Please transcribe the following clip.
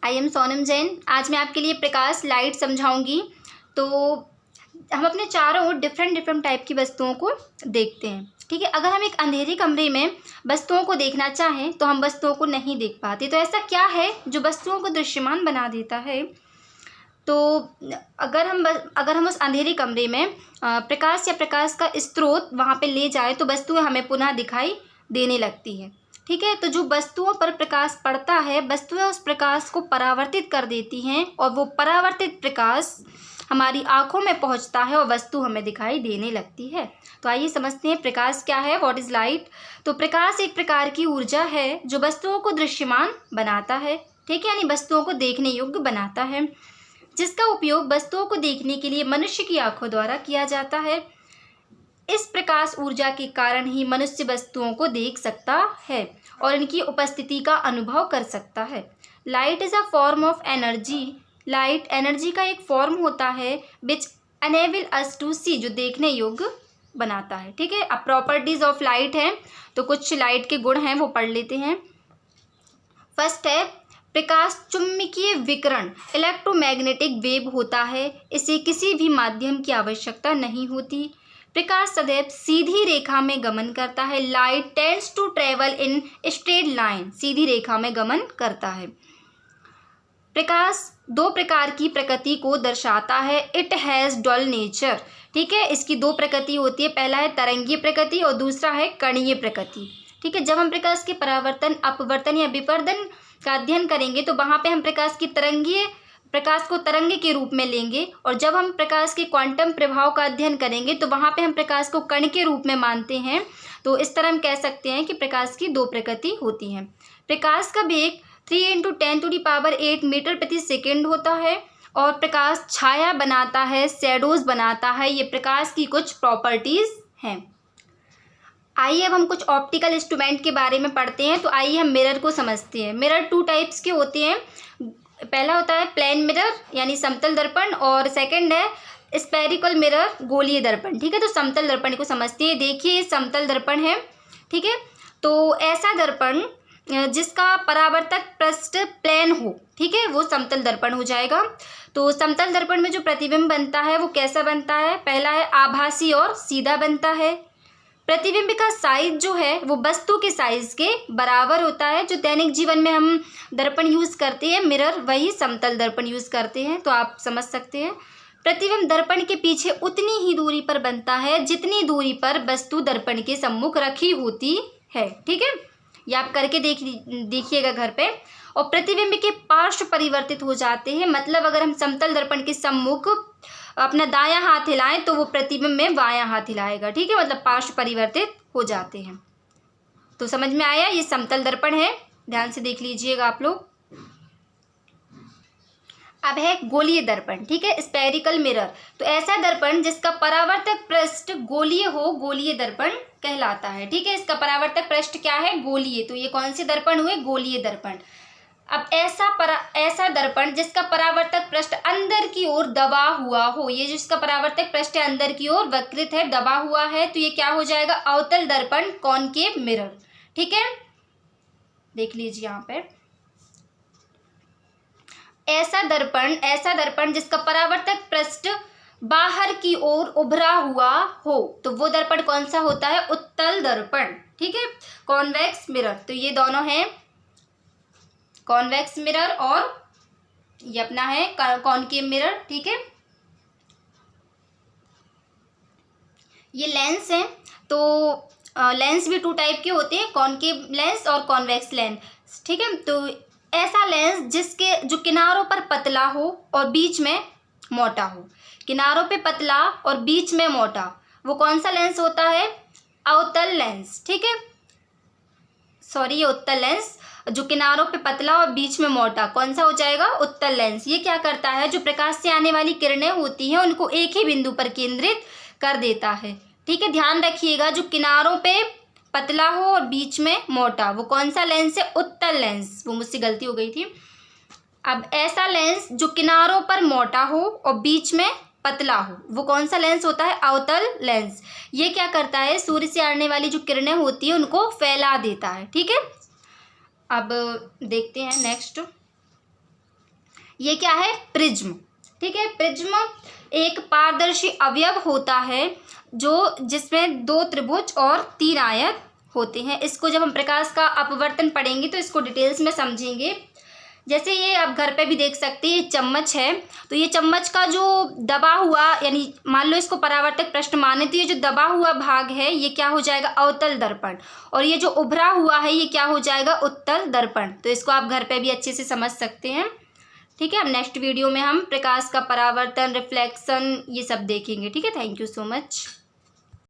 I am Sonam Jain. आज मैं आपके लिए प्रकाश लाइट समझाऊंगी। तो हम अपने चारों ओर डिफरेंट टाइप की वस्तुओं को देखते हैं। ठीक है, अगर हम एक अंधेरे कमरे में वस्तुओं को देखना चाहें तो हम वस्तुओं को नहीं देख पाते। तो ऐसा क्या है जो वस्तुओं को दृश्यमान बना देता है? तो अगर हम उस अंधेरे कमरे में प्रकाश या प्रकाश का स्रोत वहाँ पे ले जाए तो वस्तुएं हमें पुनः दिखाई देने लगती हैं। ठीक है, तो जो वस्तुओं पर प्रकाश पड़ता है, वस्तुएं उस प्रकाश को परावर्तित कर देती हैं और वो परावर्तित प्रकाश हमारी आंखों में पहुंचता है और वस्तु हमें दिखाई देने लगती है। तो आइए समझते हैं प्रकाश क्या है, व्हाट इज़ लाइट। तो प्रकाश एक प्रकार की ऊर्जा है जो वस्तुओं को दृश्यमान बनाता है। ठीक है, यानी वस्तुओं को देखने योग्य बनाता है, जिसका उपयोग वस्तुओं को देखने के लिए मनुष्य की आंखों द्वारा किया जाता है। इस प्रकाश ऊर्जा के कारण ही मनुष्य वस्तुओं को देख सकता है और इनकी उपस्थिति का अनुभव कर सकता है। Light is a form of energy. Light energy का एक फॉर्म होता है विच एनेबल अस टू सी, जो देखने योग्य बनाता है। ठीक है, अब प्रॉपर्टीज ऑफ लाइट है, तो कुछ लाइट के गुण हैं वो पढ़ लेते हैं। फर्स्ट है प्रकाश चुंबकीय विकिरण, इलेक्ट्रोमैग्नेटिक वेव होता है। इसे किसी भी माध्यम की आवश्यकता नहीं होती। प्रकाश सदैव सीधी रेखा में गमन करता है। Light tends to travel in straight line, सीधी रेखा में गमन करता है। प्रकाश दो प्रकार की प्रकृति को दर्शाता है। It has dual nature. ठीक है, इसकी दो प्रकृति होती है, पहला है तरंगीय प्रकृति और दूसरा है कणीय प्रकृति। ठीक है, जब हम प्रकाश के परावर्तन, अपवर्तन या विपर्तन का अध्ययन करेंगे तो वहाँ पे हम प्रकाश को तरंग के रूप में लेंगे, और जब हम प्रकाश के क्वांटम प्रभाव का अध्ययन करेंगे तो वहाँ पे हम प्रकाश को कण के रूप में मानते हैं। तो इस तरह हम कह सकते हैं कि प्रकाश की दो प्रकृति होती हैं। प्रकाश का वेग 3 × 10⁸ मीटर प्रति सेकेंड होता है और प्रकाश छाया बनाता है, शैडोज बनाता है। ये प्रकाश की कुछ प्रॉपर्टीज हैं। आइए अब हम कुछ ऑप्टिकल इंस्ट्रूमेंट के बारे में पढ़ते हैं। तो आइए हम मिरर को समझते हैं। मिरर 2 टाइप्स के होते हैं। पहला होता है प्लेन मिरर यानी समतल दर्पण, और सेकंड है स्फेरिकल मिरर, गोलीय दर्पण। ठीक है, तो समतल दर्पण को समझते हैं। देखिए समतल दर्पण है। ठीक है, तो ऐसा दर्पण जिसका परावर्तक पृष्ठ प्लेन हो, ठीक है, वो समतल दर्पण हो जाएगा। तो समतल दर्पण में जो प्रतिबिंब बनता है वो कैसा बनता है? पहला है आभासी और सीधा बनता है। प्रतिबिंब का साइज जो है वो वस्तु के साइज के बराबर होता है। जो दैनिक जीवन में हम दर्पण यूज़ करते हैं मिरर, वही समतल दर्पण यूज़ करते हैं। तो आप समझ सकते हैं प्रतिबिंब दर्पण के पीछे उतनी ही दूरी पर बनता है जितनी दूरी पर वस्तु दर्पण के सम्मुख रखी होती है। ठीक है, ये आप करके देखिएगा घर पे। और प्रतिबिंब के पार्श्व परिवर्तित हो जाते हैं, मतलब अगर हम समतल दर्पण के सम्मुख अपना दायां हाथ हिलाएं तो वो प्रतिबिंब में बायां हाथ हिलाएगा। ठीक है, मतलब पार्श्व परिवर्तित हो जाते हैं। तो समझ में आया, ये समतल दर्पण है, ध्यान से देख लीजिएगा आप लोग। अब है गोलीय दर्पण। ठीक है, स्फेरिकल मिरर। तो ऐसा दर्पण जिसका परावर्तक पृष्ठ गोलीय हो, गोलीय दर्पण कहलाता है। ठीक है, इसका परावर्तक पृष्ठ क्या है? गोलीय। तो ये कौन से दर्पण हुए? गोलीय दर्पण। अब ऐसा दर्पण जिसका परावर्तक पृष्ठ अंदर की ओर दबा हुआ हो, ये जिसका परावर्तक पृष्ठ अंदर की ओर वक्रित है, दबा हुआ है, तो ये क्या हो जाएगा? अवतल दर्पण, कॉनकेव मिरर। ठीक है, देख लीजिए यहाँ पे ऐसा दर्पण जिसका परावर्तक पृष्ठ बाहर की ओर उभरा हुआ हो, तो वो दर्पण कौन सा होता है? उत्तल दर्पण। ठीक है, कॉन्वेक्स मिरर। तो ये दोनों हैं, कॉन्वेक्स मिरर और ये अपना है कॉनकेव मिरर। ठीक है, ये लेंस है। तो लेंस भी 2 टाइप के होते हैं, कॉनकेव लेंस और कॉन्वेक्स लेंस। ठीक है, तो ऐसा लेंस जिसके जो किनारों पर पतला हो और बीच में मोटा हो, किनारों पे पतला और बीच में मोटा, वो कौन सा लेंस होता है? अवतल लेंस। ठीक है, सॉरी, ये उत्तल लेंस। जो किनारों पे पतला और बीच में मोटा, कौन सा हो जाएगा? उत्तल लेंस। ये क्या करता है? जो प्रकाश से आने वाली किरणें होती हैं उनको एक ही बिंदु पर केंद्रित कर देता है। ठीक है, ध्यान रखिएगा, जो किनारों पे पतला हो और बीच में मोटा, वो कौन सा लेंस है? उत्तल लेंस। वो मुझसे गलती हो गई थी। अब ऐसा लेंस जो किनारों पर मोटा हो और बीच में पतला हो, वो कौन सा लेंस होता है? अवतल लेंस। ये क्या करता है? सूर्य से आने वाली जो किरणें होती हैं उनको फैला देता है। ठीक है, अब देखते हैं नेक्स्ट। ये क्या है? प्रिज्म। ठीक है, प्रिज्म एक पारदर्शी अवयव होता है जिसमें 2 त्रिभुज और 3 आयत होते हैं। इसको जब हम प्रकाश का अपवर्तन पढ़ेंगे तो इसको डिटेल्स में समझेंगे। जैसे ये आप घर पे भी देख सकते हैं, ये चम्मच है, तो ये चम्मच का जो दबा हुआ, यानी मान लो इसको परावर्तक पृष्ठ माने, तो ये जो दबा हुआ भाग है ये क्या हो जाएगा? अवतल दर्पण। और ये जो उभरा हुआ है ये क्या हो जाएगा? उत्तल दर्पण। तो इसको आप घर पे भी अच्छे से समझ सकते हैं। ठीक है, अब नेक्स्ट वीडियो में हम प्रकाश का परावर्तन, रिफ्लेक्शन, ये सब देखेंगे। ठीक है, थैंक यू सो मच।